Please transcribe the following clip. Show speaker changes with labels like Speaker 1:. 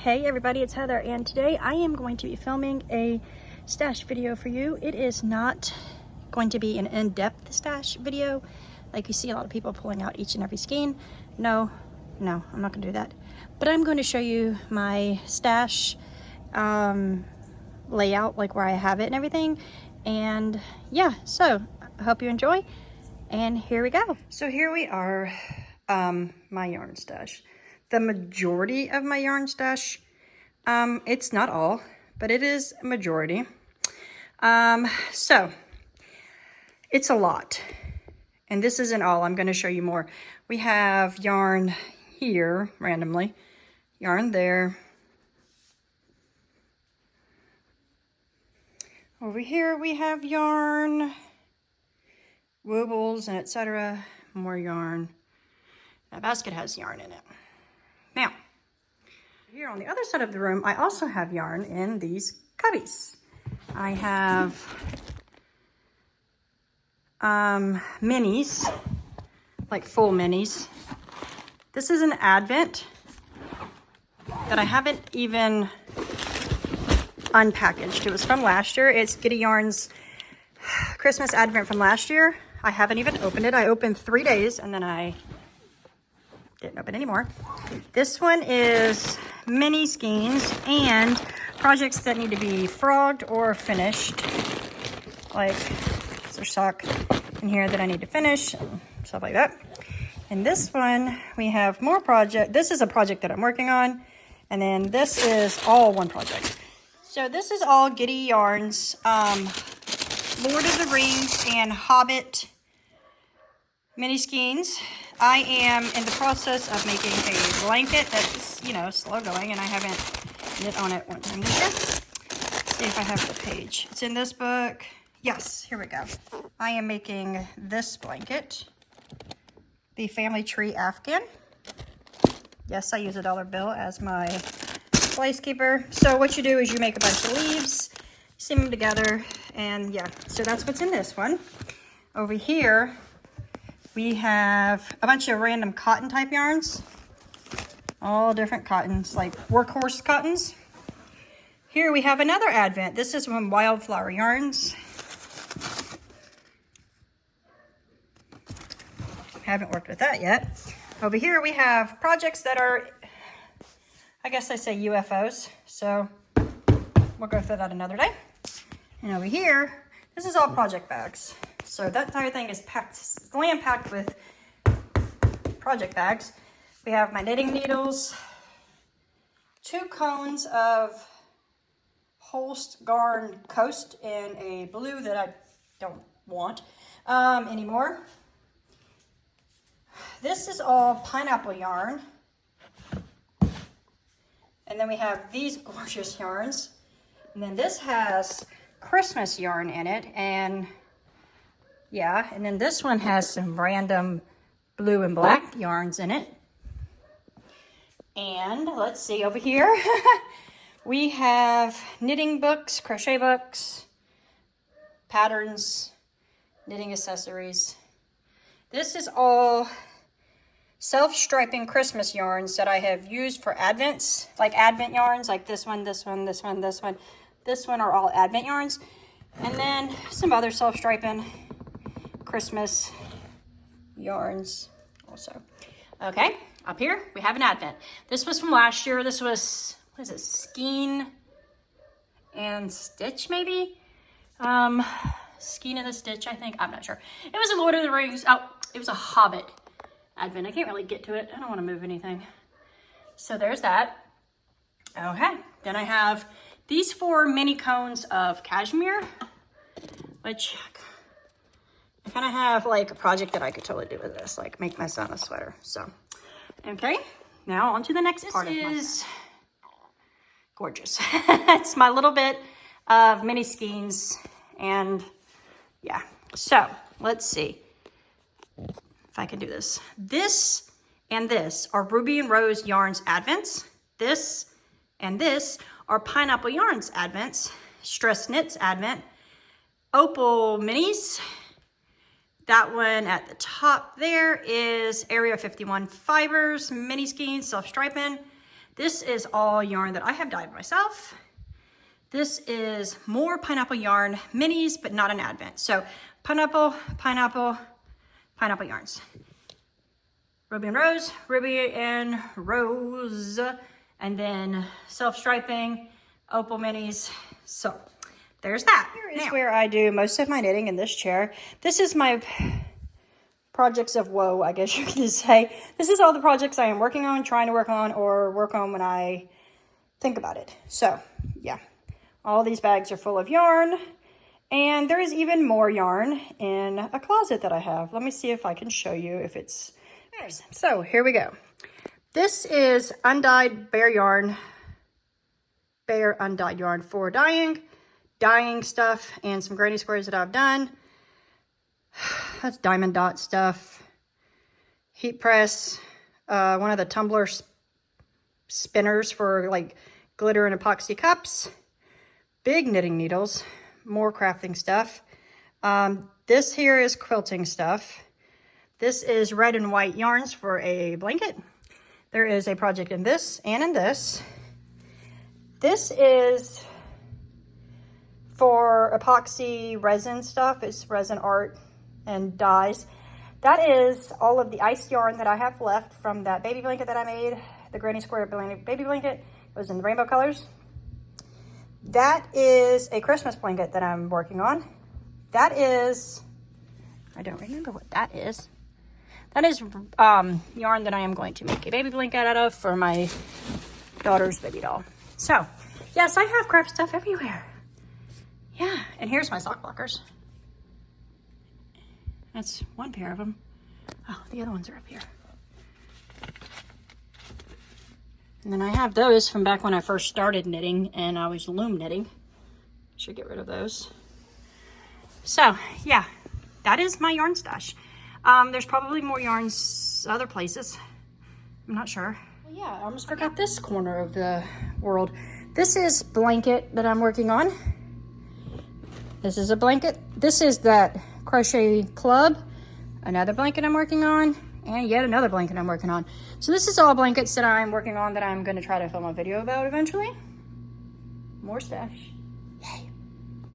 Speaker 1: Hey everybody, it's Heather, and today I am going to be filming a stash video for you. It is not going to be an in-depth stash video like you see a lot of people pulling out each and every skein. No, I'm not going to do that. But I'm going to show you my stash layout, like where I have it and everything. And yeah, so I hope you enjoy, and here we go. So here we are, my yarn stash. The majority of my yarn stash, it's not all, but it is a majority. So it's a lot, and this isn't all. I'm going to show you more. We have yarn here randomly, yarn there. Over here we have yarn, woobles and etc. More yarn. That basket has yarn in it. Now, here on the other side of the room, I also have yarn in these cubbies. I have minis, like full minis. This is an Advent that I haven't even unpackaged. It was from last year. It's Giddy Yarns Christmas Advent from last year. I haven't even opened it. I opened 3 days and then I didn't open anymore. This one is mini skeins and projects that need to be frogged or finished. Like there's sock in here that I need to finish and stuff like that. And this one, we have more project. This is a project that I'm working on. And then this is all one project. So this is all Giddy Yarns, Lord of the Rings and Hobbit mini skeins. I am in the process of making a blanket that's, you know, slow going, and I haven't knit on it one time this year. Let's see if I have the page. It's in this book. Yes, here we go. I am making this blanket, the Family Tree Afghan. Yes, I use a dollar bill as my place keeper. So what you do is you make a bunch of leaves, seam them together, and yeah, so that's what's in this one. Over here, we have a bunch of random cotton type yarns, all different cottons, like workhorse cottons. Here we have another Advent. This is from Wildflower Yarns. Haven't worked with that yet. Over here we have projects that are, I guess I say UFOs, so we'll go through that another day. And over here, this is all project bags. So that entire thing is packed, slam packed with project bags. We have my knitting needles, 2 cones of Holst Garn Coast in a blue that I don't want anymore. This is all pineapple yarn. And then we have these gorgeous yarns. And then this has Christmas yarn in it, and yeah, and then this one has some random blue and black yarns in it. And let's see over here. We have knitting books, crochet books, patterns, knitting accessories. This is all self-striping Christmas yarns that I have used for Advents, like Advent yarns, like this one, this one, this one, this one. This one are all Advent yarns. And then some other self-striping Christmas yarns also. Okay, up here we have an Advent. This was from last year. This was, what is it, Skein and Stitch maybe? Skein and the Stitch, I think. I'm not sure. It was a Lord of the Rings. Oh, it was a Hobbit Advent. I can't really get to it. I don't want to move anything. So there's that. Okay, then I have these 4 mini cones of cashmere, which I kind of have like a project that I could totally do with this, like make my son a sweater. So, okay, now on to the next part of my is gorgeous. It's my little bit of mini skeins, and yeah. So let's see if I can do this. This and this are Ruby and Rose Yarns Advents. This and this are Pineapple Yarns Advents, Stress Knits Advent, Opal Minis. That one at the top there is Area 51 Fibers, Mini Skeins, Self-Striping. This is all yarn that I have dyed myself. This is more pineapple yarn, minis, but not an advent. So pineapple, pineapple, pineapple yarns. Ruby and Rose, Ruby and Rose, and then self-striping, opal minis. So there's that. Here is where I do most of my knitting in this chair. This is my projects of woe, I guess you could say. This is all the projects I am working on, trying to work on, or work on when I think about it. So yeah, all these bags are full of yarn, and there is even more yarn in a closet that I have. Let me see if I can show you if it's... So here we go. This is undyed bare yarn, bare undyed yarn for dyeing stuff, and some granny squares that I've done. That's diamond dot stuff. Heat press, one of the tumbler spinners for like glitter and epoxy cups. Big knitting needles, more crafting stuff. This here is quilting stuff. This is red and white yarns for a blanket. There is a project in this and in this. This is for epoxy resin stuff. It's resin art and dyes. That is all of the ice yarn that I have left from that baby blanket that I made, the granny square baby blanket. It was in the rainbow colors. That is a Christmas blanket that I'm working on. That is, I don't remember what that is. That is yarn that I am going to make a baby blanket out of for my daughter's baby doll. So, yes, I have craft stuff everywhere. Yeah, and here's my sock blockers. That's one pair of them. Oh, the other ones are up here. And then I have those from back when I first started knitting and I was loom knitting. Should get rid of those. So, yeah, that is my yarn stash. There's probably more yarns other places. I'm not sure. Well, yeah, I almost forgot this corner of the world. This is blanket that I'm working on. This is a blanket. This is that crochet club. Another blanket I'm working on. And yet another blanket I'm working on. So this is all blankets that I'm working on that I'm going to try to film a video about eventually. More stash.